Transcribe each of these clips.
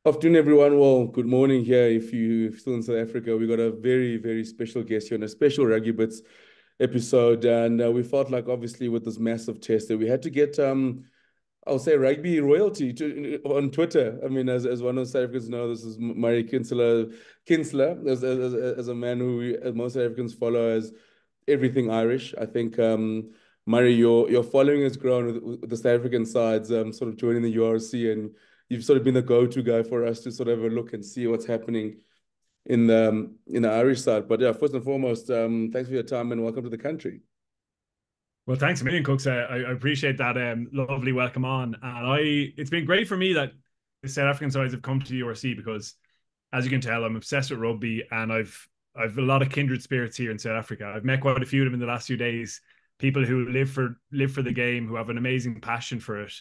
Afternoon, everyone. Well, good morning here. If you're still in South Africa, we got a very, very special guest here on a special Rugby Bits episode. And we felt like, obviously, with this massive test, that we had to get, I'll say, rugby royalty on Twitter. I mean, as one of South Africans know, this is Murray Kinsella, as a man who as most South Africans follow as everything Irish. I think, Murray, your following has grown with the South African sides, sort of joining the URC, and you've sort of been the go-to guy for us to sort of have a look and see what's happening in the Irish side. But yeah, first and foremost, thanks for your time and welcome to the country. Well, thanks a million, Cooks. I appreciate that lovely welcome on. And it's been great for me that the South African sides have come to the URC because, as you can tell, I'm obsessed with rugby and I've a lot of kindred spirits here in South Africa. I've met quite a few of them in the last few days, people who live for the game, who have an amazing passion for it.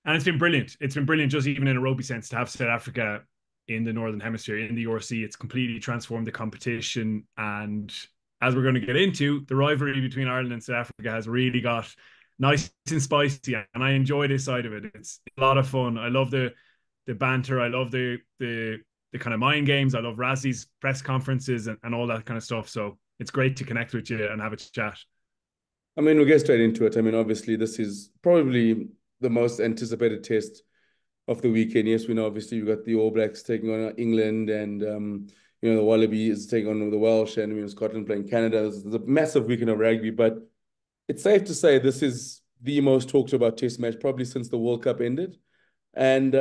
And it's been brilliant. It's been brilliant just even in a rugby sense to have South Africa in the Northern Hemisphere, in the URC. It's completely transformed the competition. And as we're going to get into, the rivalry between Ireland and South Africa has really got nice and spicy. And I enjoy this side of it. It's a lot of fun. I love the banter. I love the kind of mind games. I love Razzie's press conferences and all that kind of stuff. So it's great to connect with you and have a chat. I mean, we'll get straight into it. I mean, obviously, this is probably the most anticipated test of the weekend. Yes, we know obviously you've got the All Blacks taking on England, and the Wallabies taking on the Welsh, and Scotland playing Canada. There's a massive weekend of rugby, but it's safe to say this is the most talked about test match probably since the World Cup ended. And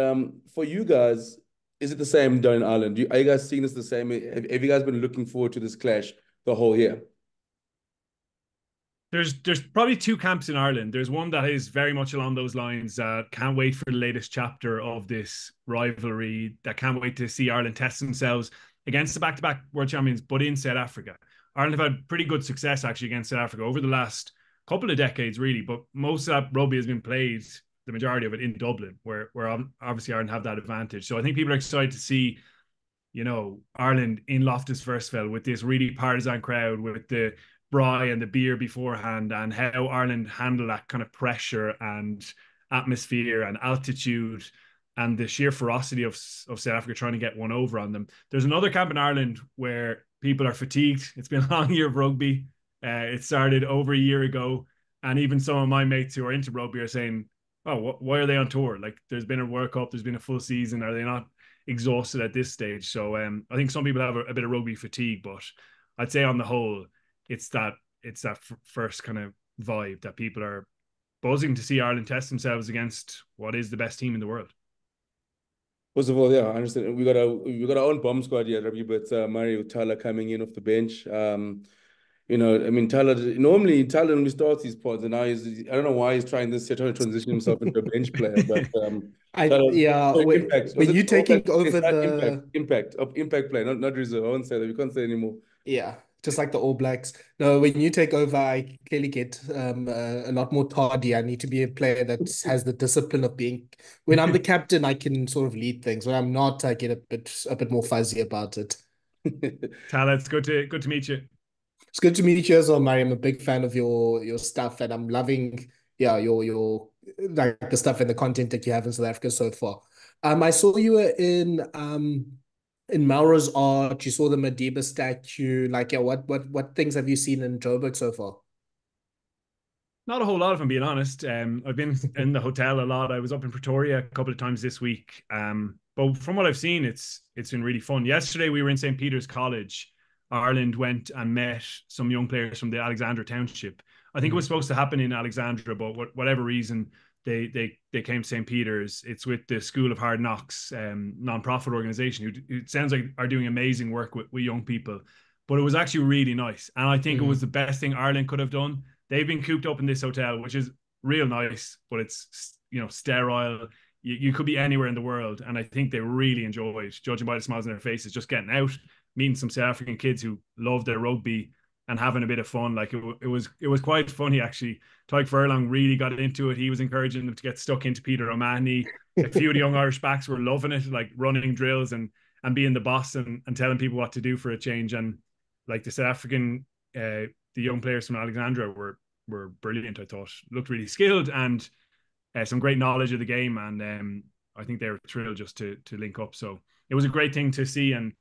for you guys, is it the same down in Ireland? Are you guys seeing this the same? Have you guys been looking forward to this clash the whole year? There's probably two camps in Ireland. There's one that is very much along those lines. Can't wait for the latest chapter of this rivalry. That can't wait to see Ireland test themselves against the back-to-back world champions, but in South Africa. Ireland have had pretty good success actually against South Africa over the last couple of decades, really. But most of that rugby has been played, the majority of it, in Dublin, where obviously Ireland have that advantage. So I think people are excited to see, Ireland in Loftus Versfeld with this really partisan crowd, with the braai and the beer beforehand, and how Ireland handle that kind of pressure and atmosphere and altitude and the sheer ferocity of South Africa trying to get one over on them. There's another camp in Ireland where people are fatigued. It's been a long year of rugby. It started over a year ago. And even some of my mates who are into rugby are saying, oh, why are they on tour? Like, there's been a World Cup, there's been a full season. Are they not exhausted at this stage? So I think some people have a bit of rugby fatigue, but I'd say on the whole, it's that first kind of vibe that people are buzzing to see Ireland test themselves against what is the best team in the world. First of all, yeah, I understand. We got our own bomb squad here, Ravi, but Mario Thala coming in off the bench. I mean, Thala normally starts these pods, and now I don't know why he's trying this. He's trying to transition himself into a bench player, but Thala, Yeah, impact. Was when it you all taking that? It's over that the impact player, not reserve. I won't say that. We can't say anymore. yeah, just like the All Blacks. No, when you take over, I clearly get a lot more tardy. I need to be a player that has the discipline of being. When I'm the captain, I can sort of lead things. When I'm not, I get a bit more fuzzy about it. Tala, it's good to meet you. It's good to meet you as well, Mary. I'm a big fan of your stuff, and I'm loving your like the stuff and the content that you have in South Africa so far. I saw you were in Melrose Arch. You saw the Madiba statue. Like, yeah, what things have you seen in Joburg so far? Not a whole lot, if I'm being honest. I've been in the hotel a lot. I was up in Pretoria a couple of times this week. But from what I've seen, it's been really fun. Yesterday we were in St. Peter's College. Ireland went and met some young players from the Alexandra Township. I think it was supposed to happen in Alexandra, but whatever reason, they came to St. Peter's. It's with the School of Hard Knocks, non-profit organization who it sounds like are doing amazing work with young people. But it was actually really nice. And I think it was the best thing Ireland could have done. They've been cooped up in this hotel, which is real nice, but it's, sterile. You could be anywhere in the world. And I think they really enjoyed, judging by the smiles on their faces, just getting out, meeting some South African kids who love their rugby and having a bit of fun. Like it was quite funny, actually. Tyke Furlong really got into it. He was encouraging them to get stuck into Peter O'Mahony. A few of the young Irish backs were loving it, like running drills and being the boss and telling people what to do for a change. And like the South African, the young players from Alexandra were brilliant. I thought looked really skilled, and some great knowledge of the game, and I think they were thrilled just to link up. So it was a great thing to see, and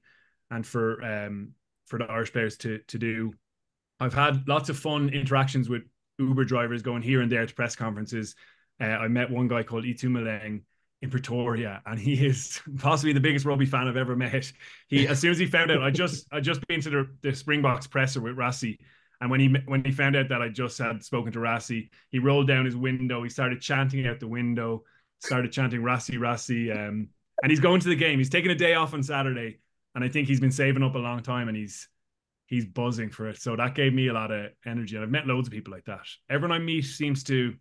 for the Irish players to do. I've had lots of fun interactions with Uber drivers going here and there to press conferences. I met one guy called Itu Maleng in Pretoria, and he is possibly the biggest rugby fan I've ever met. As soon as he found out, I just been to the Springboks presser with Rassie, and when he found out that I just had spoken to Rassie, he rolled down his window, he started chanting out the window, started chanting Rassie, and he's going to the game. He's taking a day off on Saturday, and I think he's been saving up a long time, and he's buzzing for it. So that gave me a lot of energy, and I've met loads of people like that. Everyone I meet seems to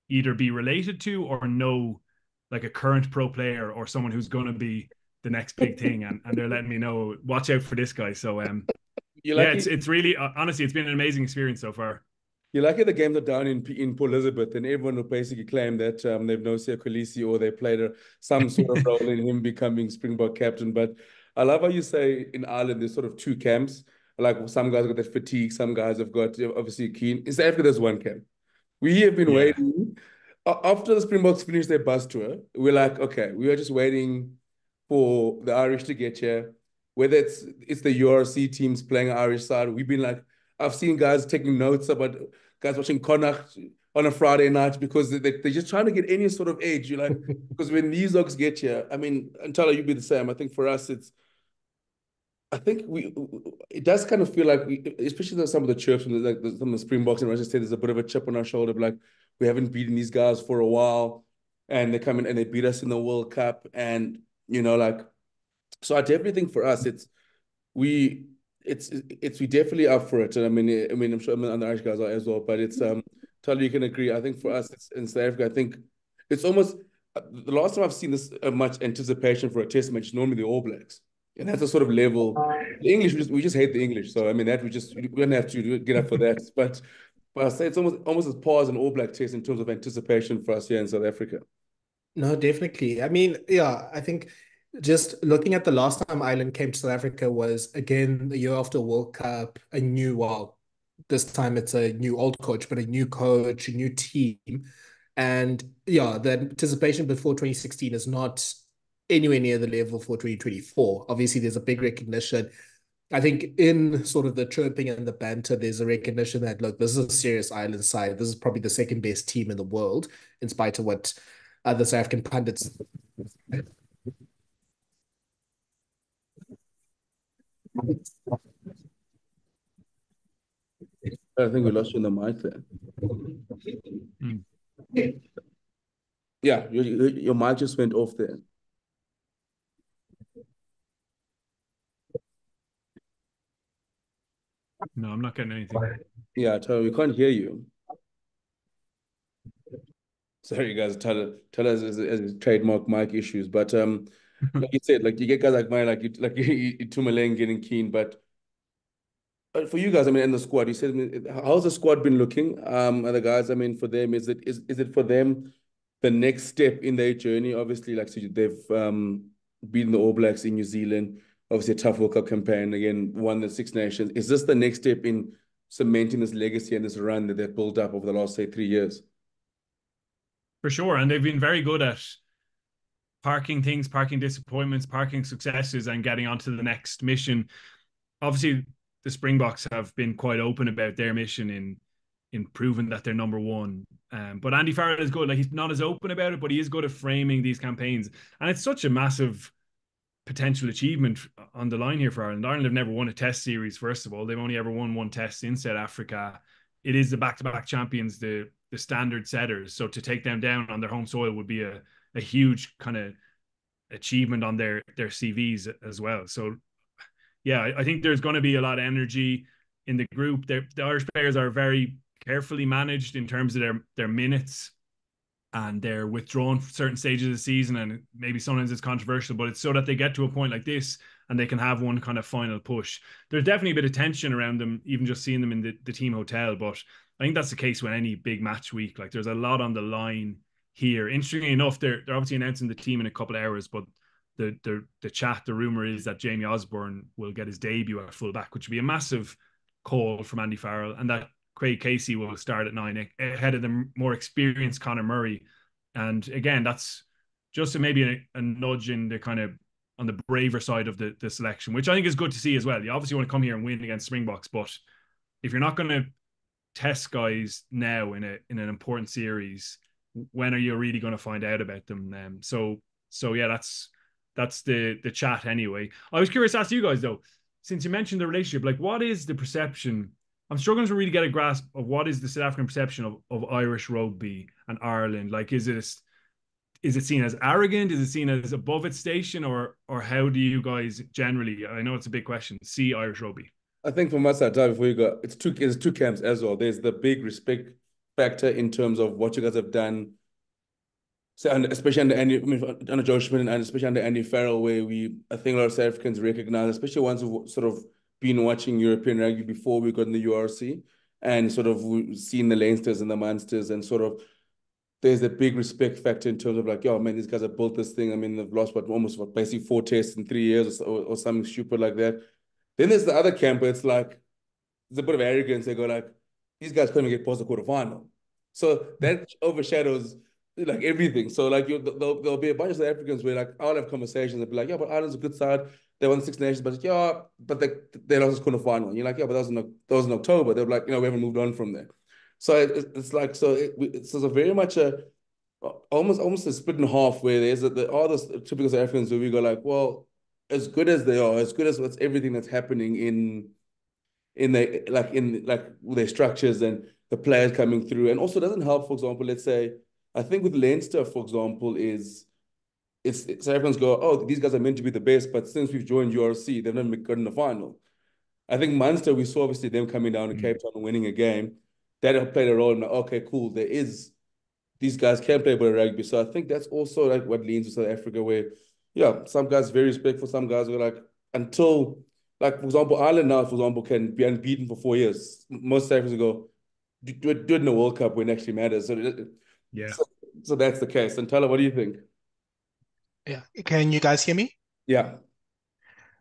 either be related to or know like a current pro player or someone who's going to be the next big thing, and they're letting me know, watch out for this guy. So it's really, honestly, it's been an amazing experience so far. You're lucky the games are down in Port Elizabeth, and everyone will basically claim that they've no Siya Kolisi or they played some sort of role in him becoming Springbok captain. But I love how you say in Ireland there's sort of two camps. Like some guys have got that fatigue, some guys have got obviously keen. In South Africa, there's one camp. We have been waiting. After the Springboks finished their bus tour, we're like, okay, we are just waiting for the Irish to get here. Whether it's the URC teams playing Irish side, we've been like, I've seen guys taking notes about guys watching Connacht on a Friday night because they're just trying to get any sort of edge. You're like, because when these dogs get here, I mean, and Thala, you'd be the same. I think for us, it does kind of feel like, especially some of the chirps, like some of the Springboks and Russia say there's a bit of a chip on our shoulder, but like we haven't beaten these guys for a while, and they come in and they beat us in the World Cup, and so I definitely think for us we definitely up for it, and I mean I'm sure the Irish guys are as well, but it's Totally you can agree. I think for us in South Africa, I think it's almost the last time I've seen this much anticipation for a test match is normally the All Blacks. And that's a sort of level. The English, we just hate the English. So, I mean, we don't have to get up for that. But I say it's almost as par as an All Black test in terms of anticipation for us here in South Africa. No, definitely. I mean, yeah, I think just looking at the last time Ireland came to South Africa was, again, the year after World Cup, this time it's a new old coach, but a new coach, a new team. And yeah, the anticipation before 2016 is not anywhere near the level for 2024. Obviously, there's a big recognition. I think in sort of the chirping and the banter, there's a recognition that, look, this is a serious Ireland side. This is probably the second best team in the world, in spite of what other South African pundits. I think we lost you in the mic there. Yeah, your mic just went off there. No, I'm not getting anything. Yeah, we can't hear you. Sorry, guys. Thala has trademark mic issues, but like you said, like you get guys like mine, like Tumaleng getting keen, but for you guys, I mean, in the squad, you said, how's the squad been looking? And the guys, I mean, for them, is it for them the next step in their journey? Obviously, like so they've beaten the All Blacks in New Zealand. Obviously, a tough World Cup campaign, again, won the Six Nations. Is this the next step in cementing this legacy and this run that they've built up over the last, say, 3 years? For sure. And they've been very good at parking things, parking disappointments, parking successes, and getting on to the next mission. Obviously, the Springboks have been quite open about their mission in proving that they're number one. But Andy Farrell is good. Like, he's not as open about it, but he is good at framing these campaigns. And it's such a massive potential achievement on the line here for Ireland. Ireland have never won a test series, first of all. They've only ever won one test in South Africa. It is the back-to-back champions, the standard setters. So to take them down on their home soil would be a huge kind of achievement on their CVs as well. So yeah, I think there's going to be a lot of energy in the group. The Irish players are very carefully managed in terms of their minutes, and they're withdrawn for certain stages of the season, and maybe sometimes it's controversial, but it's so that they get to a point like this and they can have one kind of final push. There's definitely a bit of tension around them, even just seeing them in the team hotel, but I think that's the case with any big match week. Like, there's a lot on the line here. Interestingly enough, they're obviously announcing the team in a couple of hours, but the rumor is that Jamie Osborne will get his debut at fullback, which would be a massive call from Andy Farrell, and that Craig Casey will start at 9 ahead of the more experienced Conor Murray And again, that's just maybe a nudge in the kind of on the braver side of the selection, which I think is good to see as well. You obviously want to come here and win against Springboks, but if you're not going to test guys now in an important series, when are you really going to find out about them? So yeah, that's the chat anyway. I was curious to ask you guys though, since you mentioned the relationship, like what is the perception? I'm struggling to really get a grasp of what is the South African perception of Irish rugby and Ireland. Like, is it seen as arrogant? Is it seen as above its station, or how do you guys generally? I know it's a big question. See Irish rugby. I think from my side, before you go, it's two camps as well. There's the big respect factor in terms of what you guys have done. So, especially under Joe Schmidt and especially under Andy Farrell, where I think a lot of South Africans recognize, especially ones who've sort of been watching European rugby before we got in the URC and sort of seen the Leinsters and the Munsters, and sort of there's a big respect factor in terms of like, yo, man, these guys have built this thing. I mean, they've lost basically 4 tests in 3 years or something stupid like that. Then there's the other camp where it's like, there's a bit of arrogance. They go like, these guys couldn't get past the quarterfinal. So that overshadows like everything. So like there'll be a bunch of South Africans where like I'll have conversations and be like, yeah, but Ireland's a good side. They won the Six Nations, but yeah, but they lost the quarterfinal. And you're like, yeah, but that was in October. They're like, we haven't moved on from there. So it's like, it's a very much almost a split in half where there's all those typical South Africans where we go like, well, as good as they are, as good as what's everything that's happening in their structures and the players coming through, and also doesn't help. For example, let's say I think with Leinster, for example, South Africans go, oh, these guys are meant to be the best, but since we've joined URC, they've never gotten the final. I think Munster, we saw obviously them coming down to Cape Town and winning a game. That played a role in, okay, cool, these guys can play a bit of rugby. So I think that's also like what leans to South Africa, where, yeah, some guys very respectful, some guys are like, until, like, for example, Ireland now, for example, can be unbeaten for 4 years. Most South Africans go, do it in the World Cup when it actually matters. Yeah. So that's the case. And Thala, what do you think? Yeah. Can you guys hear me? Yeah.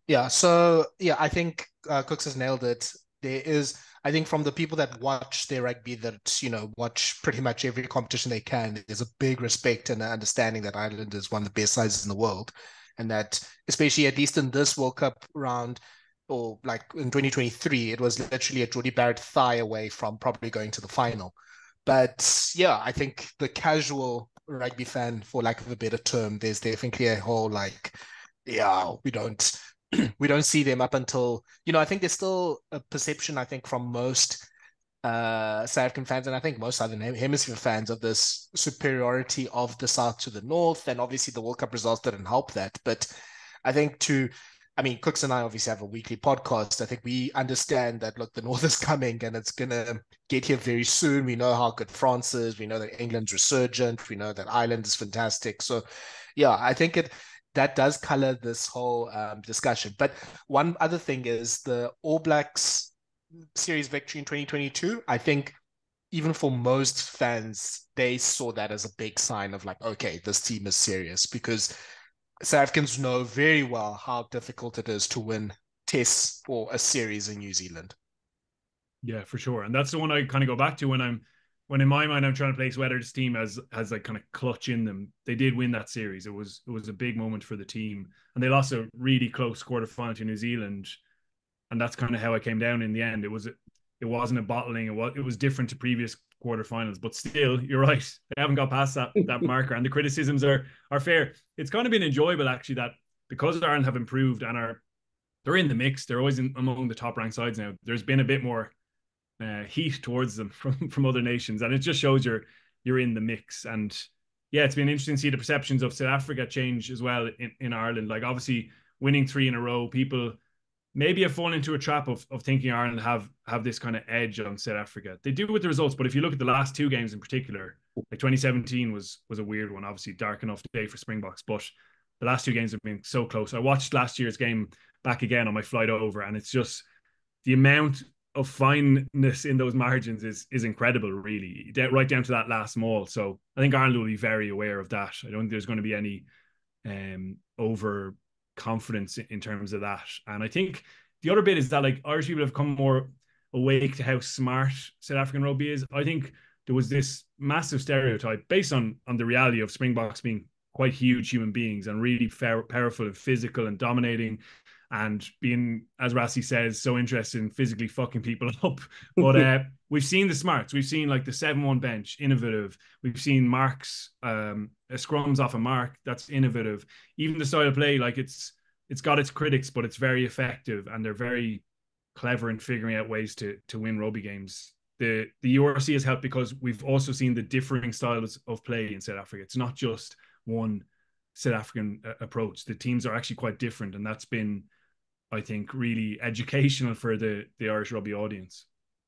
Yeah. So, yeah, I think Kooks has nailed it. There is, I think from the people that watch their rugby, that, watch pretty much every competition they can, there's a big respect and understanding that Ireland is one of the best sides in the world. And that, especially at least in this World Cup round, or like in 2023, it was literally a Jordie Barrett thigh away from probably going to the final. But yeah, I think the casual rugby fan, for lack of a better term, there's definitely a whole like, yeah, we don't see them up until, I think there's still a perception, I think, from most South African fans, and I think most Southern Hemisphere fans, of this superiority of the South to the North. And obviously the World Cup results didn't help that. But I think Kooks and I obviously have a weekly podcast. I think we understand that, look, the North is coming and it's going to get here very soon. We know how good France is. We know that England's resurgent. We know that Ireland is fantastic. So, yeah, I think that does color this whole discussion. But one other thing is the All Blacks series victory in 2022. I think even for most fans, they saw that as a big sign of like, okay, this team is serious, because South Africans know very well how difficult it is to win tests for a series in New Zealand. Yeah, for sure. And that's the one I kind of go back to when in my mind I'm trying to place whether this team has like kind of clutch in them. They did win that series. It was a big moment for the team, and they lost a really close quarterfinal to New Zealand, and that's kind of how I came down in the end. It wasn't a bottling. It was different to previous quarterfinals, but still, you're right. They haven't got past that marker, and the criticisms are fair. It's kind of been enjoyable actually, that because Ireland have improved and they're in the mix. They're always among the top ranked sides now. There's been a bit more heat towards them from other nations, and it just shows you're in the mix. And yeah, it's been interesting to see the perceptions of South Africa change as well in Ireland. Like, obviously winning 3 in a row, people maybe have fallen into a trap of thinking Ireland have this kind of edge on South Africa. They do with the results, but if you look at the last 2 games in particular, like 2017 was a weird one, obviously dark enough day for Springboks, but the last 2 games have been so close. I watched last year's game back again on my flight over, and it's just the amount of fineness in those margins is incredible, really, right down to that last maul. So I think Ireland will be very aware of that. I don't think there's going to be any over confidence in terms of that. And I think the other bit is that, like, Irish people have come more awake to how smart South African rugby is. I think there was this massive stereotype based on the reality of Springboks being quite huge human beings and really powerful and physical and dominating and being, as Rassi says, so interested in physically fucking people up. But we've seen the smarts. We've seen like the 7-1 bench, innovative. We've seen marks, scrums off a mark, that's innovative. Even the style of play, like it's got its critics, but it's very effective and they're very clever in figuring out ways to win rugby games. The URC has helped because we've also seen the differing styles of play in South Africa. It's not just one South African approach. The teams are actually quite different, and that's been, I think, really educational for the Irish rugby audience.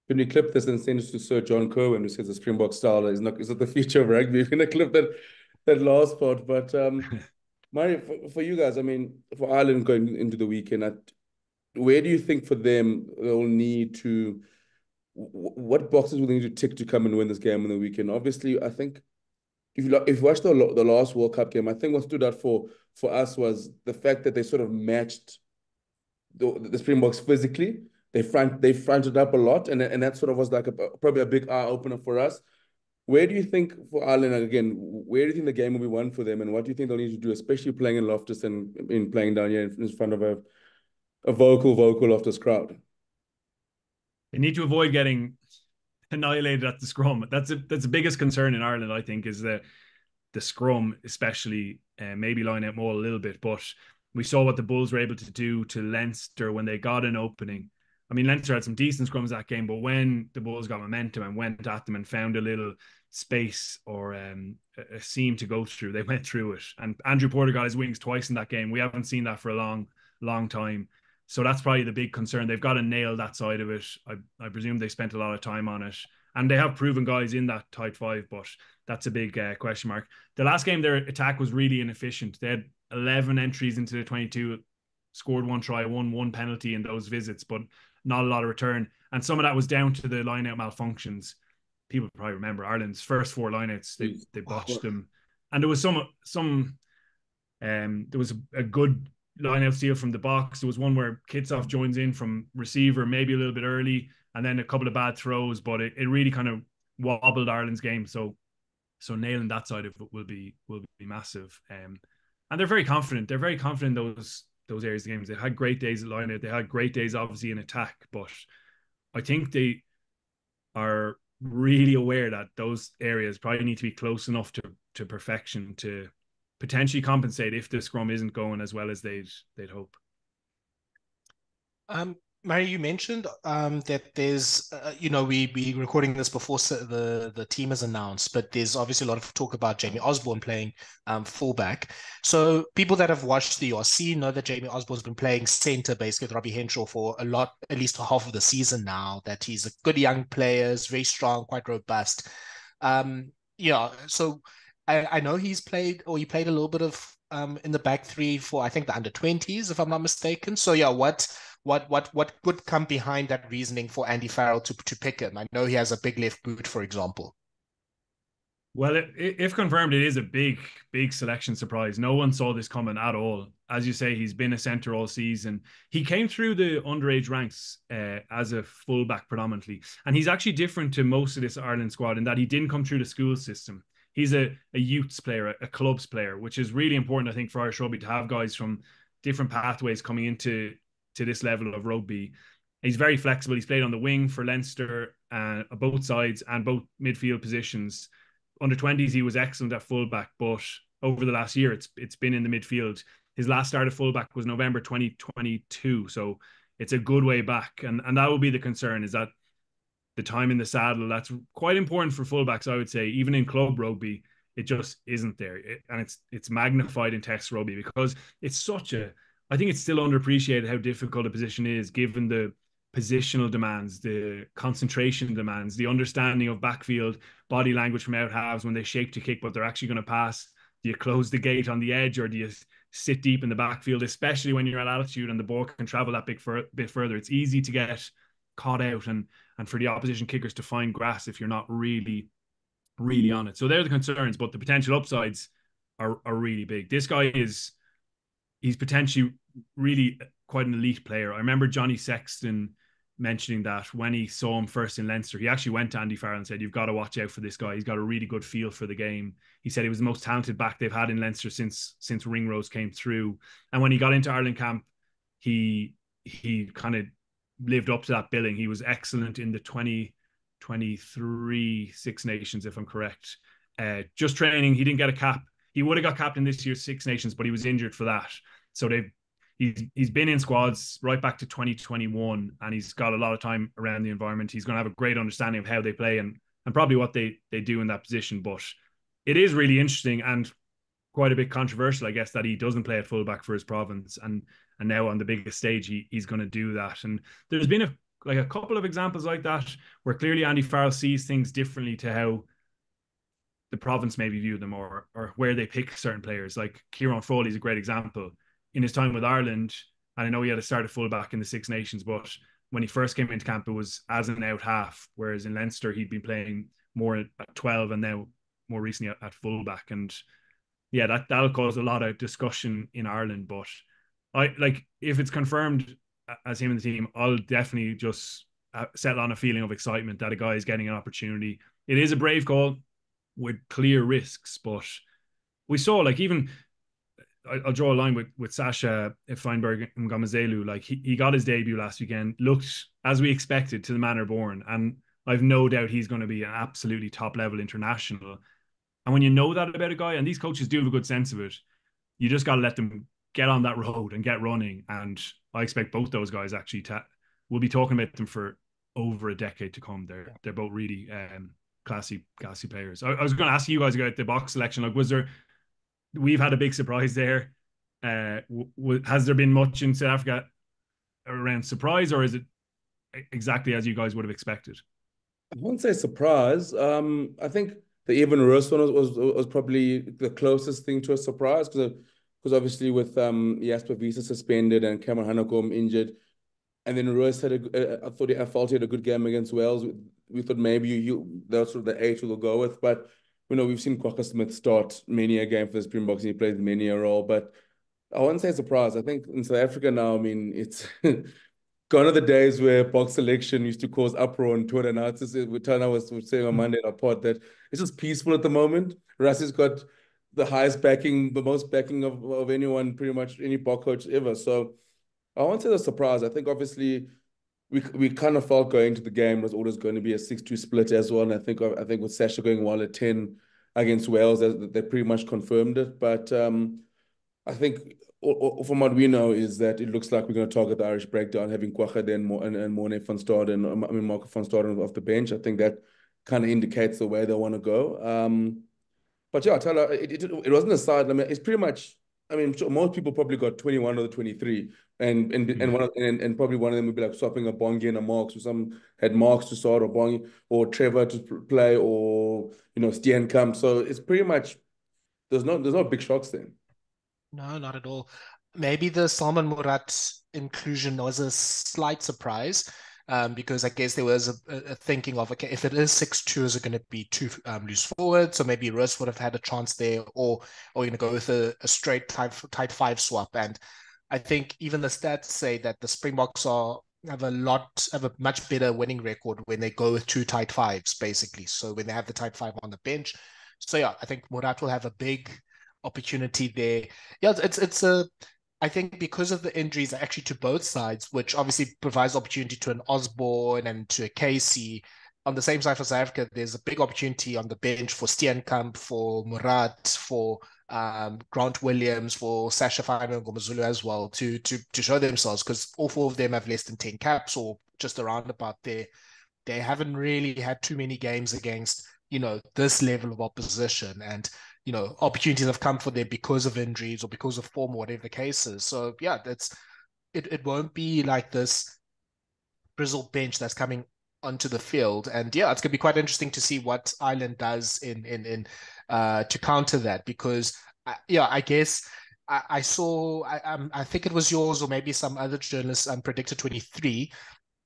Can we clip this and send it to Sir John Kerwin, who says the Springbok style is not the future of rugby? We're going to clip that last part. But Murray, for you guys, I mean, for Ireland going into the weekend, where do you think for them they'll need to, what boxes will they need to tick to come and win this game on the weekend? Obviously, I think if you watch the last World Cup game, I think what stood out for us was the fact that they sort of matched the Springboks physically. They fronted up a lot, and that sort of was like probably a big eye opener for us. Where do you think for Ireland, again, where do you think the game will be won for them, and what do you think they'll need to do, especially playing in Loftus and in playing down here in front of a vocal Loftus crowd? They need to avoid getting annihilated at the scrum. That's the biggest concern in Ireland, I think, is the scrum, especially maybe line out more a little bit. But we saw what the Bulls were able to do to Leinster when they got an opening. I mean, Leinster had some decent scrums that game, but when the Bulls got momentum and went at them and found a little space or a seam to go through, they went through it. And Andrew Porter got his wings twice in that game. We haven't seen that for a long time. So that's probably the big concern. They've got to nail that side of it. I presume they spent a lot of time on it. And they have proven guys in that tight five, but that's a big question mark. The last game, their attack was really inefficient. They had 11 entries into the 22, scored 1 try, won 1 penalty in those visits, but not a lot of return. And some of that was down to the line-out malfunctions. People probably remember Ireland's first 4 line-outs. They botched them. And there was there was a good line-out steal from the Boks. There was one where Kitshoff joins in from receiver, maybe a little bit early, and then a couple of bad throws, but it really kind of wobbled Ireland's game. So nailing that side of it will be massive. And they're very confident. They're very confident in those areas of games. They had great days at line-out. They had great days, obviously, in attack, but I think they are really aware that those areas probably need to be close enough to perfection to potentially compensate if the scrum isn't going as well as they'd hope. Murray, you mentioned that there's, we recording this before the team is announced, but there's obviously a lot of talk about Jamie Osborne playing fullback. So people that have watched the URC know that Jamie Osborne's been playing centre basically with Robbie Henshaw for at least half of the season now, that he's a good young player, is very strong, quite robust. So I know he played a little bit of in the back three for, I think, the under-20s, if I'm not mistaken. So yeah, what would come behind that reasoning for Andy Farrell to pick him? I know he has a big left boot, for example. Well, if confirmed, it is a big selection surprise. No one saw this coming at all. As you say, he's been a centre all season. He came through the underage ranks as a fullback predominantly. And he's actually different to most of this Ireland squad in that he didn't come through the school system. He's a youths player, a clubs player, which is really important, I think, for Irish rugby to have guys from different pathways coming into this level of rugby. He's very flexible. He's played on the wing for Leinster, both sides and both midfield positions. Under 20s, he was excellent at fullback, but over the last year, it's been in the midfield. His last start at fullback was November 2022, so it's a good way back. And that will be the concern, is that the time in the saddle, that's quite important for fullbacks, I would say. Even in club rugby, it just isn't there. And it's magnified in test rugby because it's I think it's still underappreciated how difficult a position is, given the positional demands, the concentration demands, the understanding of backfield, body language from out halves when they shape to kick, but they're actually going to pass. Do you close the gate on the edge, or do you sit deep in the backfield, especially when you're at altitude and the ball can travel that bit further? It's easy to get caught out and for the opposition kickers to find grass if you're not really on it. So they're the concerns, but the potential upsides are really big. This guy he's potentially really quite an elite player. I remember Johnny Sexton mentioning that when he saw him first in Leinster, he actually went to Andy Farrell and said, "You've got to watch out for this guy. He's got a really good feel for the game." He said he was the most talented back they've had in Leinster since Ringrose came through. And when he got into Ireland camp, he kind of lived up to that billing. He was excellent in the 2023 Six Nations, if I'm correct. Just training, he didn't get a cap. He would have got capped in this year's Six Nations, but he was injured for that. So he's been in squads right back to 2021, and he's got a lot of time around the environment. He's going to have a great understanding of how they play and probably what they do in that position. But it is really interesting and quite a bit controversial, I guess, that he doesn't play at fullback for his province, and now on the biggest stage he's going to do that. And there's been a couple of examples like that where clearly Andy Farrell sees things differently to how the province maybe view them, or where they pick certain players. Like Kieran Foley is a great example. In his time with Ireland, and I know he had to start at fullback in the Six Nations, but when he first came into camp, it was as an out half, whereas in Leinster, he'd been playing more at 12 and now more recently at fullback. And yeah, that'll cause a lot of discussion in Ireland. But if it's confirmed as him in the team, I'll definitely just settle on a feeling of excitement that a guy is getting an opportunity. It is a brave call with clear risks, but we saw even I'll draw a line with Sasha Feinberg and Gamazelu. Like he got his debut last weekend, looked as we expected to the manner born, and I've no doubt he's going to be an absolutely top level international. And when you know that about a guy, and these coaches do have a good sense of it, you just got to let them get on that road and get running. And I expect both those guys actually we'll be talking about them for over a decade to come. They're both really classy players. I was going to ask you guys about the Boks selection. Like, we've had a big surprise there. Has there been much in South Africa around surprise, or is it exactly as you guys would have expected? I won't say surprise. I think the Evan Roos one was probably the closest thing to a surprise, because obviously with Jasper Wiese suspended and Cameron Hanekom injured, and then Roos I felt he had a good game against Wales. We thought maybe that's sort of the 8 we'll go with, but we've seen Kwagga Smith start many a game for the Springboks, and he plays many a role. But I wouldn't say surprise. I think in South Africa now, I mean, it's gone are the days where Boks selection used to cause uproar on Twitter. Now it's just, Tana was saying on Monday in our pod that it's just peaceful at the moment. Rassi's got the highest backing, the most backing of anyone, pretty much any Bok coach ever. So I won't say the surprise. I think obviously we kind of felt going to the game was always going to be a 6-2 split as well. And I think with Sasha going 1 at 10 against Wales, they pretty much confirmed it. But I think from what we know is that it looks like we're going to target the Irish breakdown, having Kwagga then and Morne van Staden, Marco van Staden off the bench. I think that kind of indicates the way they want to go. But yeah, Thala, it wasn't a side. I mean, it's pretty much. I mean, most people probably got 21 or the 23, and probably one of them would be like swapping a Bongi and a Marks, or some had Marks to start, or Bongi or Trevor to play, or Steenkamp. So it's pretty much there's no big shocks there. No, not at all. Maybe the Salman Murat inclusion was a slight surprise, because I guess there was a thinking of, okay, if it is 6-2, is it going to be 2 loose forward? So maybe Russ would have had a chance there, or you're going to go with a straight tight 5 swap. And I think even the stats say that the Springboks have a much better winning record when they go with 2 tight 5s, basically. So when they have the tight 5 on the bench. So yeah, I think Murat will have a big opportunity there. Yeah, I think because of the injuries actually to both sides, which obviously provides opportunity to an Osborne and to a Casey. On the same side for South Africa, there's a big opportunity on the bench for Steenkamp, for Murat, for Grant Williams, for Sasha Feinberg and Ngomazulu as well to show themselves, because all 4 of them have less than 10 caps or just around about there. They haven't really had too many games against, this level of opposition, and opportunities have come for them because of injuries or because of form, or whatever the case is. So yeah, it won't be like this grizzled bench that's coming onto the field. And yeah, it's gonna be quite interesting to see what Ireland does in to counter that, because I guess I saw I think it was yours or maybe some other journalists predicted 23.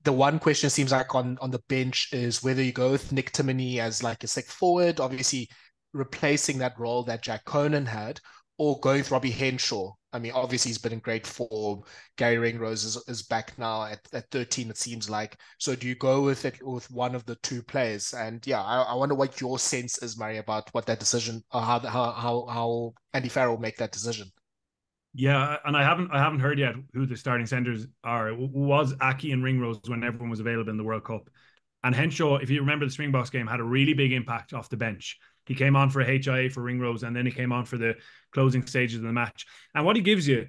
The one question seems like on the bench is whether you go with Nick Timoney as like a 6th forward, obviously replacing that role that Jack Conan had, or going with Robbie Henshaw I mean, obviously he's been in great form. Gary Ringrose is back now at 13, it seems like. So do you go with it with one of the two players? And yeah, I wonder what your sense is, Murray, about what that decision, or how Andy Farrell will make that decision. Yeah, and I haven't heard yet who the starting centers are. It was Aki and Ringrose when everyone was available in the World Cup. And Henshaw, if you remember the Springboks game, had a really big impact off the bench. He came on for HIA for Ringrose, and then he came on for the closing stages of the match. And what he gives you,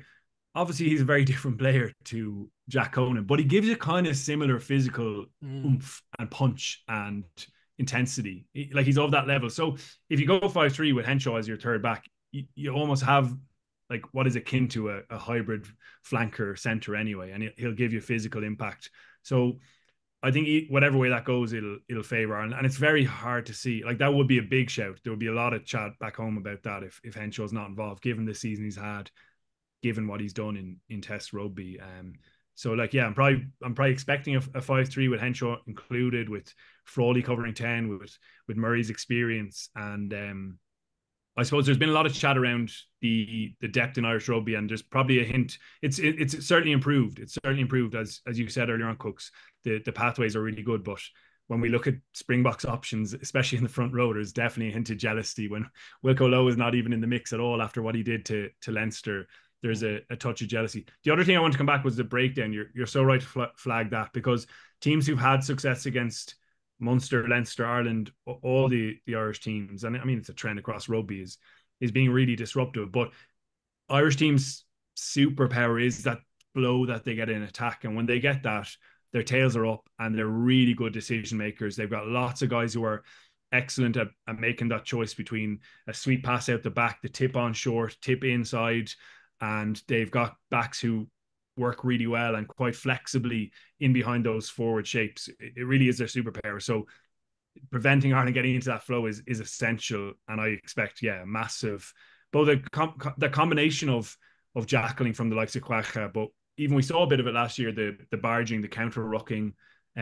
obviously he's a very different player to Jack Conan, but he gives you kind of similar physical oomph and punch and intensity. Like he's of that level. So if you go 5-3 with Henshaw as your third back, you almost have like what is akin to a hybrid flanker center anyway, and he'll give you physical impact. So I think whatever way that goes, it'll favor Ireland, and it's very hard to see. Like that would be a big shout. There would be a lot of chat back home about that if Henshaw's not involved, given the season he's had, given what he's done in Test rugby. So like yeah, I'm probably expecting a 5-3 with Henshaw included, with Frawley covering 10, with Murray's experience, and I suppose there's been a lot of chat around the depth in Irish rugby, and there's probably a hint. It's certainly improved. It's certainly improved, as you said earlier on, Kooks. The pathways are really good, but when we look at Springboks options, especially in the front row, there's definitely a hint of jealousy when Wilco Lowe is not even in the mix at all after what he did to Leinster. There's a touch of jealousy. The other thing I want to come back was the breakdown. You're so right to flag that, because teams who've had success against Munster, Leinster, Ireland, all the Irish teams, and I mean it's a trend across rugby, is being really disruptive. But Irish teams' superpower is that flow that they get in attack, and when they get that, their tails are up and they're really good decision makers. They've got lots of guys who are excellent at making that choice between a sweet pass out the back, the tip on short, tip inside, and they've got backs who work really well and quite flexibly in behind those forward shapes. It really is their superpower. So preventing Ireland getting into that flow is essential, and I expect massive both the combination of jackling from the likes of Kwagga, but even we saw a bit of it last year, the barging, the counter rucking.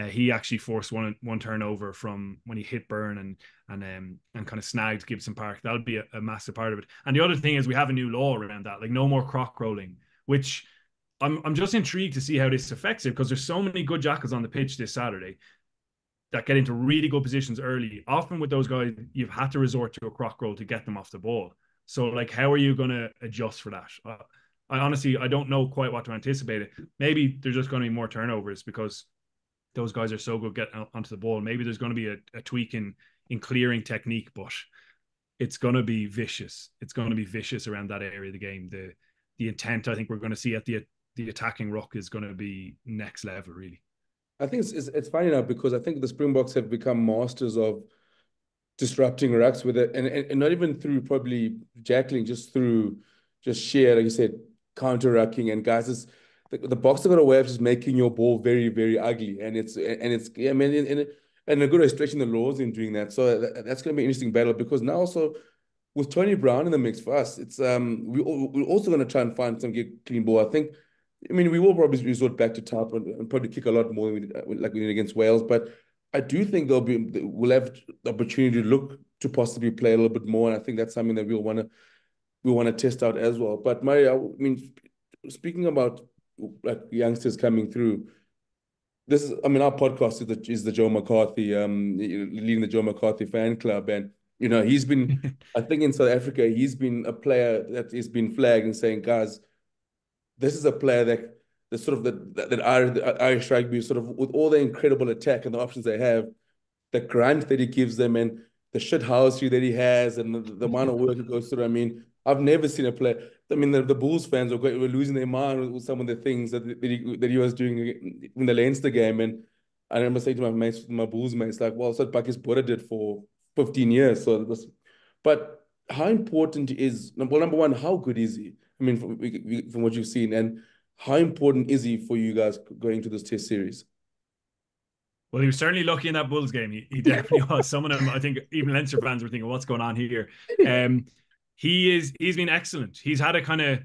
He actually forced one turnover from when he hit Byrne and kind of snagged Gibson Park. That'll be a massive part of it. And the other thing is we have a new law around that, like no more croc rolling, which I'm just intrigued to see how this affects it, because there's so many good jackals on the pitch this Saturday that get into really good positions early. Often with those guys, you've had to resort to a croc roll to get them off the ball. So like, how are you going to adjust for that? I honestly, I don't know quite what to anticipate. Maybe there's just going to be more turnovers because those guys are so good getting onto the ball. Maybe there's going to be a tweak in clearing technique, but it's going to be vicious. It's going to be vicious around that area of the game. The intent I think we're going to see at the attacking ruck is going to be next level, really. I think it's funny now because I think the Springboks have become masters of disrupting rucks with it, and not even through probably jackling, just through sheer, like you said, counter rucking. And guys, the Boks have got a way of just making your ball very, very ugly, and it's I mean, and a good way of stretching the laws in doing that. So that's going to be an interesting battle, because now also with Tony Brown in the mix for us, it's we're also going to try and find some get clean ball. I think. I mean, we will probably resort back to top and probably kick a lot more like we did against Wales. But I do think we'll have the opportunity to look to possibly play a little bit more, and I think that's something that we'll want to test out as well. But Murray, I mean, speaking about like youngsters coming through, our podcast is the Joe McCarthy, leading the Joe McCarthy fan club, and he's been, I think in South Africa, he's been a player that has been flagged and saying, guys, this is a player that sort of that Irish rugby, sort of with all the incredible attack and the options they have, the grunt that he gives them and the shithousery that he has and the amount of work he goes through. I mean, I've never seen a player. I mean, the Bulls fans were losing their mind with some of the things that he was doing in the Leinster game. And I remember saying to my Bulls mates, like, well, that's what Bakis Bora did for 15 years. So it was, but how important is, number one, how good is he? I mean, from what you've seen, and how important is he for you guys going to this Test series? Well, he was certainly lucky in that Bulls game. He definitely was. Some of them, I think, even Leinster fans were thinking, "What's going on here?" He's been excellent. He's had a kind of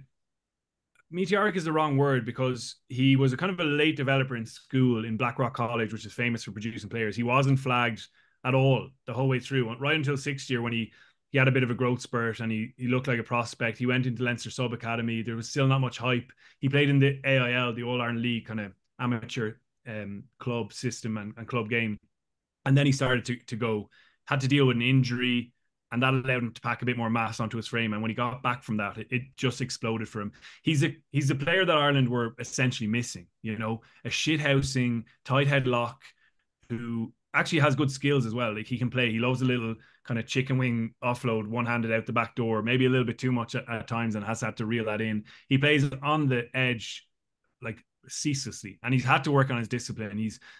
meteoric is the wrong word, because he was a kind of a late developer in school in Blackrock College, which is famous for producing players. He wasn't flagged at all the whole way through, right until sixth year when he he had a bit of a growth spurt and he looked like a prospect. He went into Leinster Sub Academy. There was still not much hype. He played in the AIL, the All-Ireland League kind of amateur club system and club game. And then he started to go, had to deal with an injury, and that allowed him to pack a bit more mass onto his frame. And when he got back from that, it just exploded for him. He's a player that Ireland were essentially missing, you know, a shithousing, tight head lock who actually has good skills as well. Like he can play. He loves a little kind of chicken wing offload, one-handed out the back door, maybe a little bit too much at times and has had to reel that in. He plays on the edge like ceaselessly, and he's had to work on his discipline.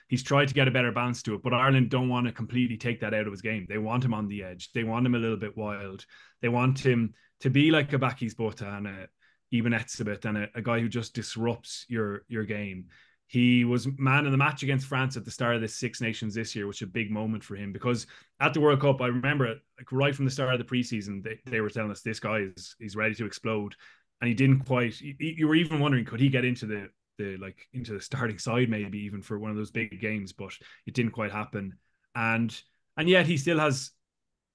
He's tried to get a better balance to it, but Ireland don't want to completely take that out of his game. They want him on the edge. They want him a little bit wild. They want him to be like a Bakis Bota and a Eben Etzebeth and a guy who just disrupts your game. He was man of the match against France at the start of the Six Nations this year, which is a big moment for him because at the World Cup, I remember like right from the start of the preseason, they were telling us this guy he's ready to explode, and he didn't quite. You were even wondering, could he get into the into the starting side maybe even for one of those big games, but it didn't quite happen. And yet he still has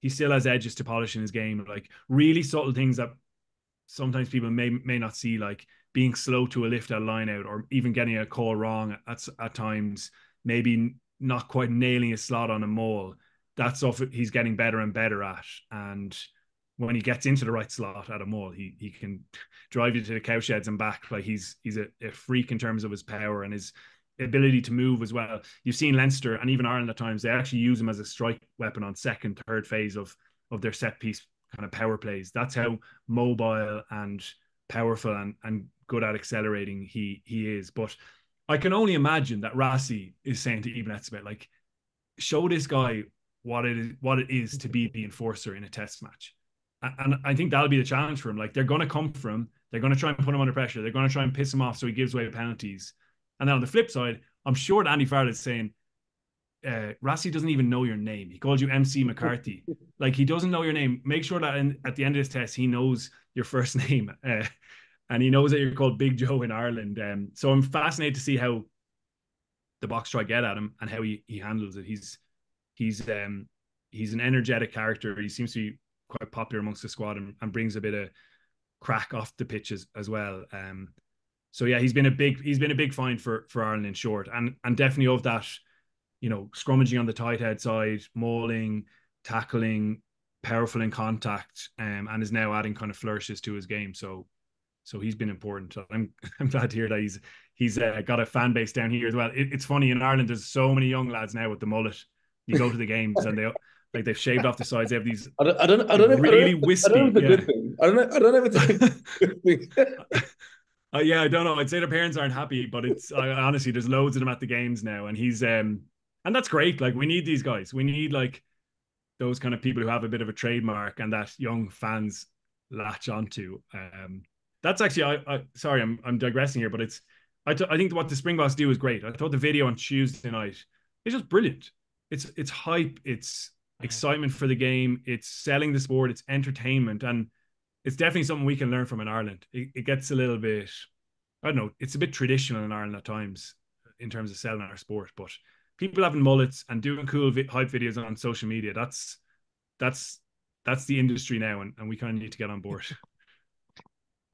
edges to polish in his game, like really subtle things that sometimes people may not see, like being slow to a lift at a line out, or even getting a call wrong at times, maybe not quite nailing a slot on a maul. That stuff he's getting better and better at. And when he gets into the right slot at a maul, he can drive you to the cowsheds and back. Like he's a freak in terms of his power and his ability to move as well. You've seen Leinster and even Ireland at times, they actually use him as a strike weapon on second, third phase of their set piece kind of power plays. That's how mobile and powerful and good at accelerating he is. But I can only imagine that Rassie is saying to Eben Etzebeth, like, show this guy what it is to be the enforcer in a test match. And I think that'll be the challenge for him. Like, they're going to come for him. They're going to try and put him under pressure. They're going to try and piss him off so he gives away penalties. And then on the flip side, I'm sure that Andy Farrell is saying, Rassie doesn't even know your name. He called you MC McCarthy. Like, he doesn't know your name. Make sure that at the end of this test, he knows your first name. And he knows that you're called Big Joe in Ireland. So I'm fascinated to see how the Boks try to get at him and how he handles it. He's an energetic character. He seems to be quite popular amongst the squad and brings a bit of crack off the pitches as well. So yeah, he's been a big find for Ireland in short, and definitely of that, you know, scrummaging on the tight head side, mauling, tackling, powerful in contact, and is now adding kind of flourishes to his game. So he's been important. I'm glad to hear that he's got a fan base down here as well. It's funny, in Ireland there's so many young lads now with the mullet. You go to the games and they've shaved off the sides. They have these really wispy. I don't know if it's a good thing. I don't know if it's a good thing. Yeah, I don't know. I'd say their parents aren't happy, but honestly, there's loads of them at the games now, and he's and that's great. Like, we need these guys. We need like those kind of people who have a bit of a trademark and that young fans latch onto. That's actually sorry, I'm digressing here, but I think what the Springboks do is great. I thought the video on Tuesday night is just brilliant. It's hype, it's excitement for the game, it's selling the sport, it's entertainment, and it's definitely something we can learn from in Ireland. It gets a little bit, I don't know, it's a bit traditional in Ireland at times in terms of selling our sport, but people having mullets and doing cool hype videos on social media, that's the industry now, and we kind of need to get on board.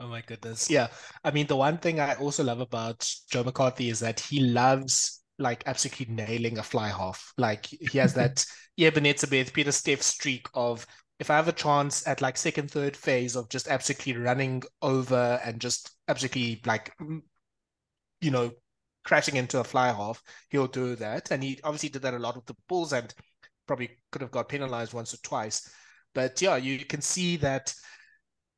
Oh my goodness. Yeah. I mean, the one thing I also love about Joe McCarthy is that he loves like absolutely nailing a fly half. Like, he has that Eben Etzebeth, Peter Steff streak of, if I have a chance at like second, third phase of just absolutely running over and just absolutely like, you know, crashing into a fly half, he'll do that. And he obviously did that a lot with the Bulls and probably could have got penalized once or twice. But yeah, you can see that,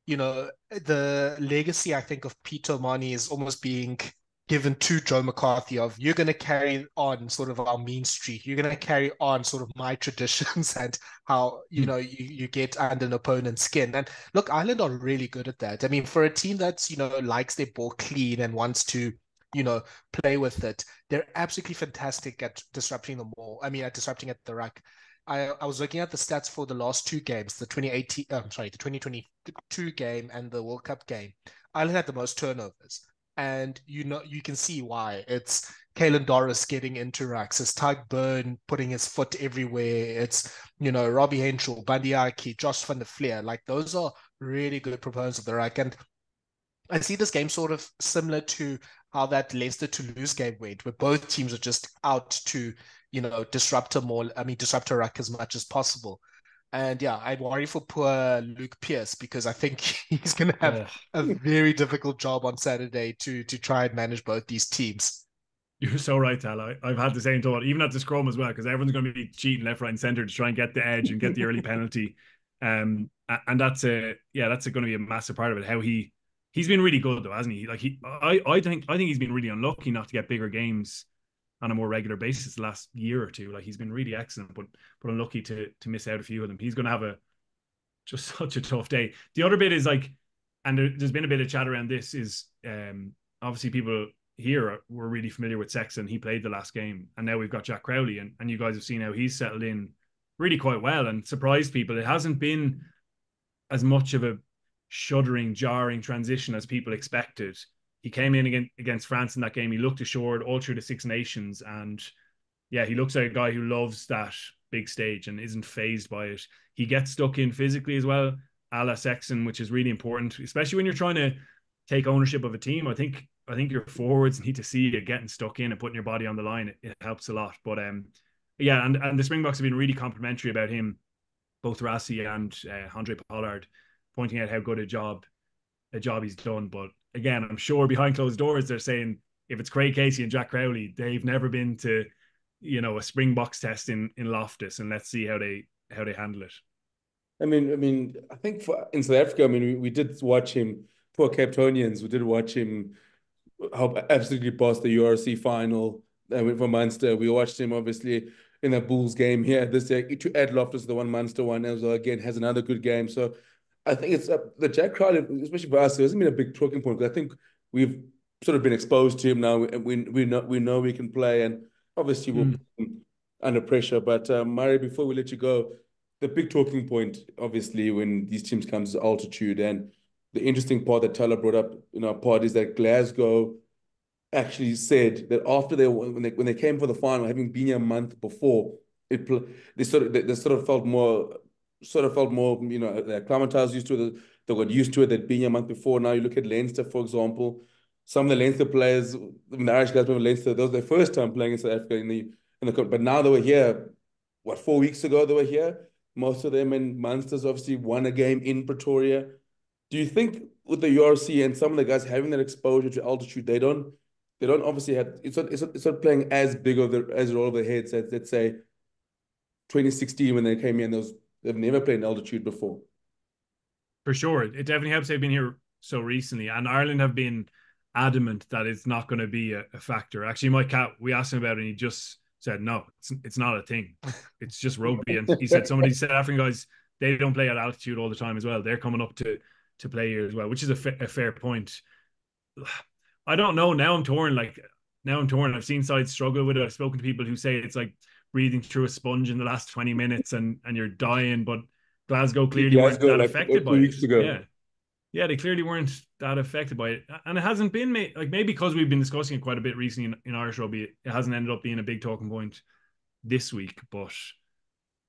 you know, the legacy, I think, of Peter Mani is almost being given to Joe McCarthy of, you're going to carry on sort of our mean streak. You're going to carry on sort of my traditions and how, you know, you get under an opponent's skin. And look, Ireland are really good at that. I mean, for a team that's, you know, likes their ball clean and wants to, you know, play with it, they're absolutely fantastic at disrupting the ball. I mean, at disrupting at the ruck. I was looking at the stats for the last two games, the 2022 game and the World Cup game. Ireland had the most turnovers. And you can see why. It's Kalen Doris getting into rucks. It's Tug Byrne putting his foot everywhere. It's, Robbie Henshaw, Bundy Aki, Josh van der Fleer. Like, those are really good proponents of the ruck. And I see this game sort of similar to how that Leicester Toulouse game went, where both teams are just out to, disrupt a ruck as much as possible. And yeah, I worry for poor Luke Pearce, because I think he's going to have a very difficult job on Saturday to try and manage both these teams. You're so right, Thala. I've had the same thought, even at the scrum as well, because everyone's going to be cheating left, right, and centre to try and get the edge and get the early penalty. And that's going to be a massive part of it. How he's been really good though, hasn't he? Like I think he's been really unlucky not to get bigger games on a more regular basis the last year or two. Like, he's been really excellent, but unlucky to miss out a few of them. He's going to have just such a tough day. The other bit is like, and there's been a bit of chat around this, is obviously people here were really familiar with Sexton. He played the last game, and now we've got Jack Crowley, and you guys have seen how he's settled in really quite well and surprised people. It hasn't been as much of a shuddering, jarring transition as people expected. He came in against France in that game. He looked assured all through the Six Nations, and yeah, he looks like a guy who loves that big stage and isn't phased by it. He gets stuck in physically as well, a la Sexton, which is really important, especially when you're trying to take ownership of a team. I think your forwards need to see you getting stuck in and putting your body on the line. It helps a lot. But yeah, and the Springboks have been really complimentary about him, both Rassi and Andre Pollard, pointing out how good a job he's done. But again, I'm sure behind closed doors they're saying, if it's Craig Casey and Jack Crowley, they've never been to a Springboks test in Loftus, and let's see how they handle it. I mean, I think in South Africa, I mean, we did watch him. Poor Cape Townians, we did watch him help absolutely boss the URC final for Munster. We watched him obviously in that Bulls game here this year. To add Loftus, the one Munster one as well, again has another good game. So I think it's the Jack Crowley, especially for us, it hasn't been a big talking point, because I think we've sort of been exposed to him now, and we know we can play, and obviously we'll put him under pressure. But Murray, before we let you go, the big talking point, obviously, when these teams come to altitude, and the interesting part that Thala brought up in our pod is that Glasgow actually said that after when they came for the final, having been here a month before, they sort of felt more acclimatized, used to it. They got used to it. They'd been here a month before. Now you look at Leinster, for example. Some of the Leinster players, the Irish guys from Leinster, that was their first time playing in South Africa in the but now they were here. What, 4 weeks ago they were here? Most of them, and Munster's obviously won a game in Pretoria. Do you think with the URC and some of the guys having that exposure to altitude, they don't obviously have, it's not playing as big as all of their heads as, let's say, 2016 when they came here, and they've never played in altitude before? For sure. It definitely helps they've been here so recently, and Ireland have been adamant that it's not going to be a factor. Actually, my cat, we asked him about it, and he just said, no, it's not a thing. It's just rugby. And he said some of these South African guys, they don't play at altitude all the time as well. They're coming up to play here as well, which is a fair point. I don't know. Now I'm torn. I've seen sides struggle with it. I've spoken to people who say it's like breathing through a sponge in the last 20 minutes and you're dying, but Glasgow clearly weren't that affected by it. Yeah, they clearly weren't that affected by it. And it hasn't been, maybe because we've been discussing it quite a bit recently in Irish rugby, it hasn't ended up being a big talking point this week, but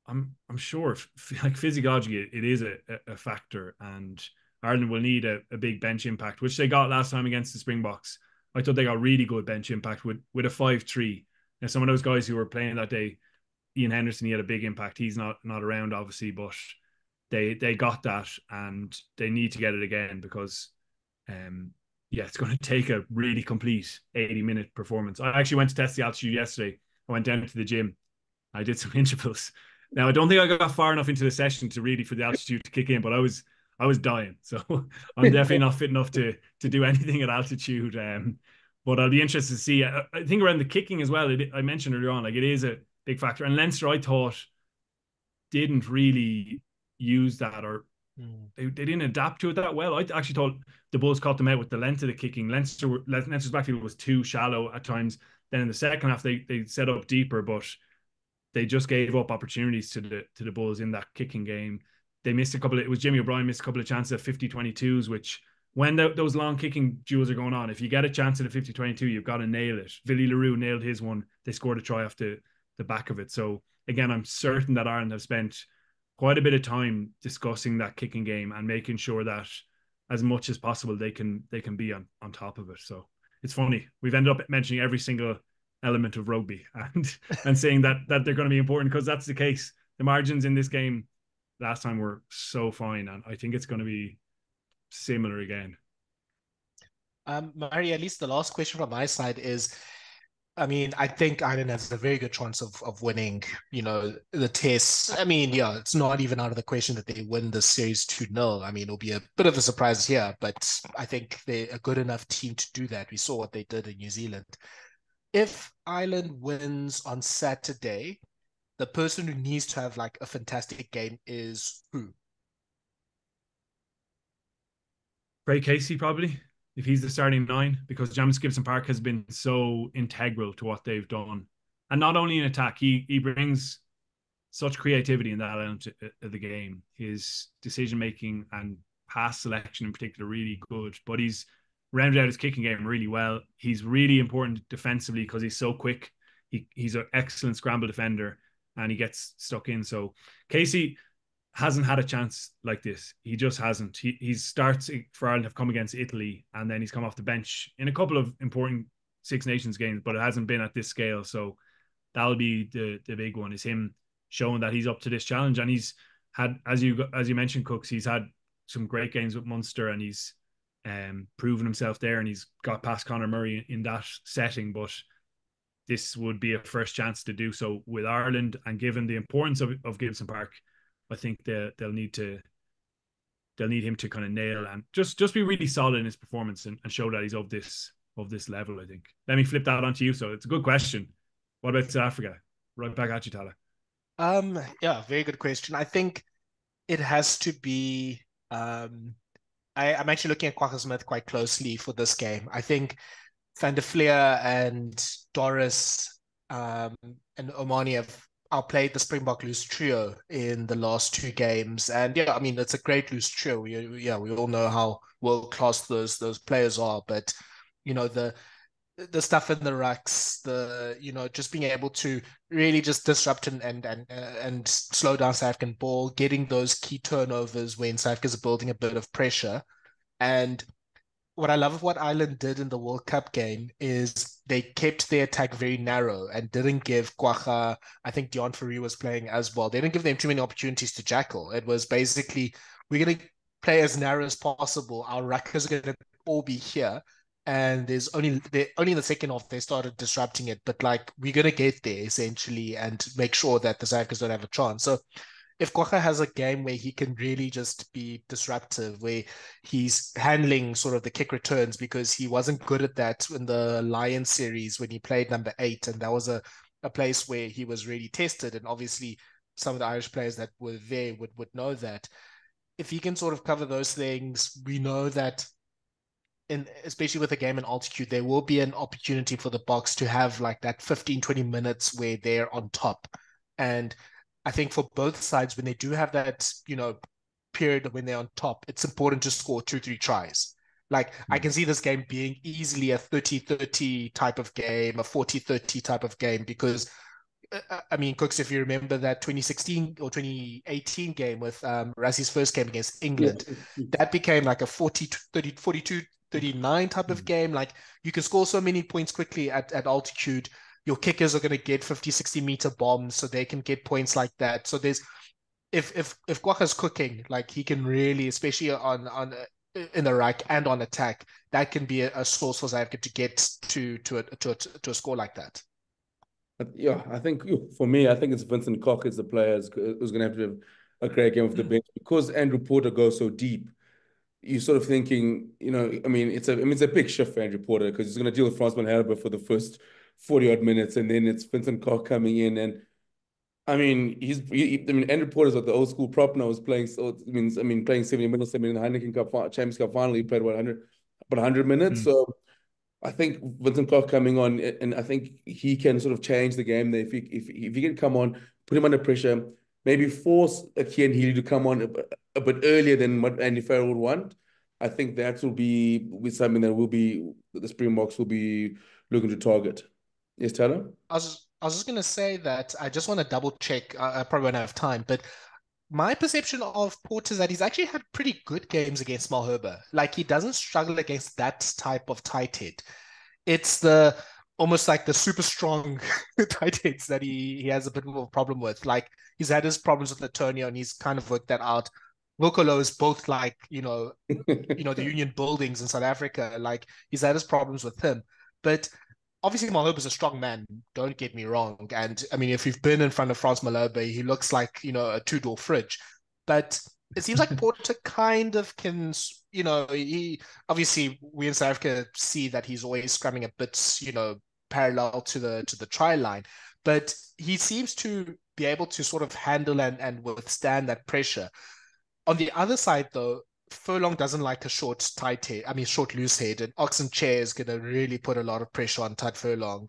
I'm sure physiologically it is a factor, and Ireland will need a big bench impact, which they got last time against the Springboks. I thought they got really good bench impact with a 5-3. Now, some of those guys who were playing that day, Ian Henderson, he had a big impact. He's not around, obviously, but they got that, and they need to get it again, because it's going to take a really complete 80-minute performance. I actually went to test the altitude yesterday. I went down to the gym. I did some intervals. Now, I don't think I got far enough into the session for the altitude to kick in, but I was dying. So I'm definitely not fit enough to do anything at altitude. But I'll be interested to see. I think around the kicking as well, I mentioned earlier on, it is a big factor. And Leinster, I thought, didn't really use that, or they didn't adapt to it that well. I actually thought the Bulls caught them out with the length of the kicking. Leinster's backfield was too shallow at times. Then in the second half, they set up deeper, but they just gave up opportunities to the Bulls in that kicking game. They missed a couple. It was Jimmy O'Brien missed a couple of chances at 50-22s, which when those long kicking duels are going on, if you get a chance at a 50-22, you've got to nail it. Villy Leroux nailed his one. They scored a try off the back of it. So again, I'm certain that Ireland have spent quite a bit of time discussing that kicking game and making sure that as much as possible they can be on top of it. So it's funny. We've ended up mentioning every single element of rugby and saying that they're going to be important, because that's the case. The margins in this game last time were so fine, and I think it's going to be similar again. Murray, at least the last question from my side is, I mean, I think Ireland has a very good chance of winning, the test. I mean, yeah, it's not even out of the question that they win the series 2-0. I mean, it'll be a bit of a surprise here, but I think they're a good enough team to do that. We saw what they did in New Zealand. If Ireland wins on Saturday, the person who needs to have like a fantastic game is who? Craig Casey, probably, if he's the starting 9, because James Gibson Park has been so integral to what they've done. And not only in attack, he brings such creativity in that element of the game. His decision-making and pass selection in particular, really good. But he's rounded out his kicking game really well. He's really important defensively because he's so quick. He's an excellent scramble defender, and he gets stuck in. So Casey hasn't had a chance like this. He just hasn't. He starts for Ireland have come against Italy, and then he's come off the bench in a couple of important Six Nations games, but it hasn't been at this scale. So that'll be the big one, is him showing that he's up to this challenge. And he's had, as you mentioned, Kooks, he's had some great games with Munster, and he's proven himself there, and he's got past Conor Murray in that setting. But this would be a first chance to do so with Ireland, and given the importance of Gibson Park, I think they'll need him to kind of nail and just be really solid in his performance and show that he's of this level, I think. Let me flip that onto you. So it's a good question. What about South Africa? Right back at you, Thala. Yeah, very good question. I think it has to be I'm actually looking at Kwagga Smith quite closely for this game. I think Van der Fleer and Doris and Omani have outplayed the Springbok loose trio in the last 2 games. And yeah, I mean, it's a great loose trio. We all know how world-class those players are, but the stuff in the rucks, just being able to really just disrupt and slow down South African ball, getting those key turnovers when South Africa's building a bit of pressure. And what I love of what Ireland did in the World Cup game is they kept their attack very narrow and didn't give Kwagga, I think Deon Fourie was playing as well. They didn't give them too many opportunities to jackal. It was basically, we're going to play as narrow as possible. Our ruckers are going to all be here. And there's only in the second half they started disrupting it. But like, we're going to get there essentially and make sure that the South Africans don't have a chance. So if Kwagga has a game where he can really just be disruptive, where he's handling sort of the kick returns, because he wasn't good at that in the Lions series when he played number 8, and that was a place where he was really tested, and obviously some of the Irish players that were there would know that. If he can sort of cover those things, we know that especially with a game in altitude, there will be an opportunity for the Boks to have like that 15-20 minutes where they're on top. And I think for both sides, when they do have that, period when they're on top, it's important to score 2-3 tries. Like, I can see this game being easily a 30-30 type of game, a 40-30 type of game, because, I mean, Kooks, if you remember that 2016 or 2018 game with Rassie's first game against England, that became like a 40-30, 42-39 type of game. Like, you can score so many points quickly at altitude. Your kickers are going to get 50-60 meter bombs, so they can get points like that. So there's, if Kwagga's cooking, like, he can really, especially on in the ruck and on attack, that can be a source for South Africa to get to a score like that. Yeah, I think for me, I think it's Vincent Koch is the player who's going to have to have a great game off the bench, because Andrew Porter goes so deep. You're sort of thinking, it's a big shift for Andrew Porter, because he's going to deal with Fransman Herber for the first 40-odd minutes, and then it's Vincent Koch coming in. And Andrew Porter's like the old school prop now, was playing. So it means, playing 70 minutes. In the Heineken Cup, Champions Cup final, he played 100 minutes. So I think Vincent Koch coming on, and I think he can sort of change the game there. If he can come on, put him under pressure, maybe force Cian Healy to come on a bit earlier than what Andy Farrell would want. I think that will be with something that the Springboks will be looking to target. Yes, Thala? I was just going to say that I just want to double check. I probably won't have time, but my perception of Port is that he's actually had pretty good games against Malherbe. Like he doesn't struggle against that type of tight head. It's the almost like the super strong tight heads that he has a bit more problem with. Like he's had his problems with Antonio and he's kind of worked that out. Wilkolo is both like, the union buildings in South Africa. Like he's had his problems with him. But obviously Malherbe is a strong man, don't get me wrong. And I mean, if you've been in front of Frans Malherbe, he looks like, a two-door fridge. But it seems like Porter kind of can, he obviously we in South Africa see that he's always scrumming a bit, parallel to the try line. But he seems to be able to sort of handle and withstand that pressure. On the other side, though, Furlong doesn't like a short, short, loose head, and Ox and Chair is going to really put a lot of pressure on Tad Furlong.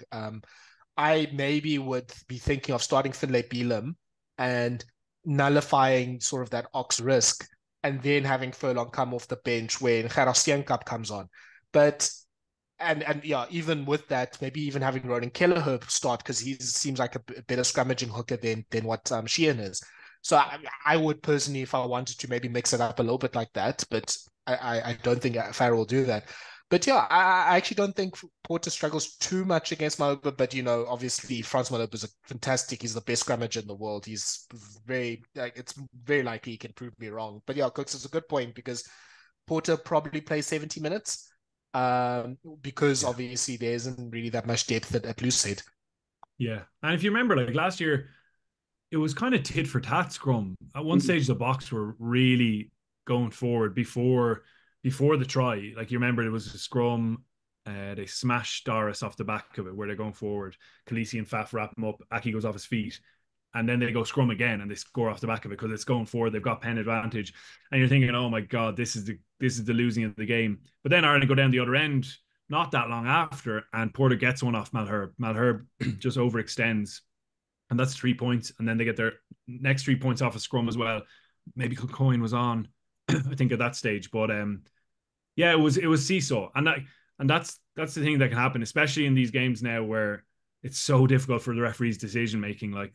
I maybe would be thinking of starting Finlay Beelum and nullifying sort of that Ox risk, and then having Furlong come off the bench when Gerard Steenkamp comes on. But and yeah, even with that, maybe even having Ronan Kelleher start because he seems like a better scrummaging hooker than what Sheehan is. So I would personally, if I wanted to, maybe mix it up a little bit like that, but I don't think Farrell will do that. But yeah, I actually don't think Porter struggles too much against Malherbe, but obviously Frans Malherbe is fantastic. He's the best scrummager in the world. He's it's very likely he can prove me wrong. But yeah, Kooks is a good point because Porter probably plays 70 minutes because obviously there isn't really that much depth at loose head. Yeah. And if you remember, like last year, it was kind of tit for tat scrum. At one stage, the Boks were really going forward before the try. Like you remember, it was a scrum. They smashed Doris off the back of it where they're going forward. Khaleesi and Faf wrap him up. Aki goes off his feet. And then they go scrum again and they score off the back of it because it's going forward. They've got pen advantage. And you're thinking, oh my God, this is the losing of the game. But then Ireland go down the other end not that long after, and Porter gets one off Malherbe. Malherbe just overextends. And that's 3 points. And then they get their next 3 points off a scrum as well. Maybe Kilcoyne was on, I think, at that stage. But yeah, it was seesaw. And that's the thing that can happen, especially in these games now where it's so difficult for the referee's decision making. Like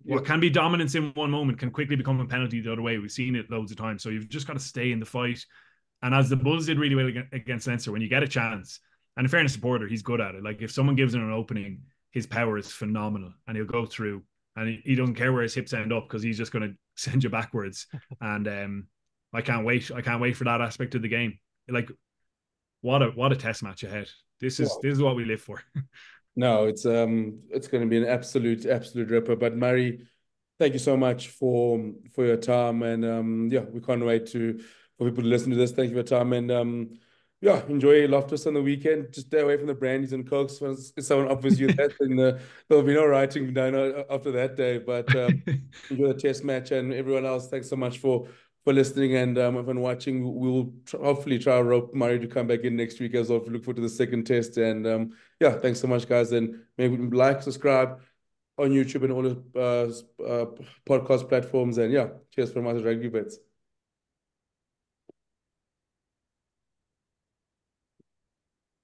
what can be dominance in one moment can quickly become a penalty the other way. We've seen it loads of times. So you've just got to stay in the fight. And as the Bulls did really well against Leinster, when you get a chance, and in fairness to Porter, he's good at it. Like if someone gives him an opening, his power is phenomenal and he'll go through and he doesn't care where his hips end up because he's just going to send you backwards. And I can't wait for that aspect of the game. Like what a test match ahead. This is what we live for. No, it's going to be an absolute ripper. But Murray, thank you so much for your time, and we can't wait for people to listen to this. Thank you for your time, and enjoy Loftus on the weekend. Just stay away from the brandies and cokes. If someone offers you that, then there'll be no writing down after that day. But enjoy the test match, and everyone else, thanks so much for listening and watching. We'll hopefully try to rope Murray to come back in next week as well. Look forward to the second test. And thanks so much, guys. And maybe like, subscribe on YouTube and all the podcast platforms. And cheers from us at Rugby Bits.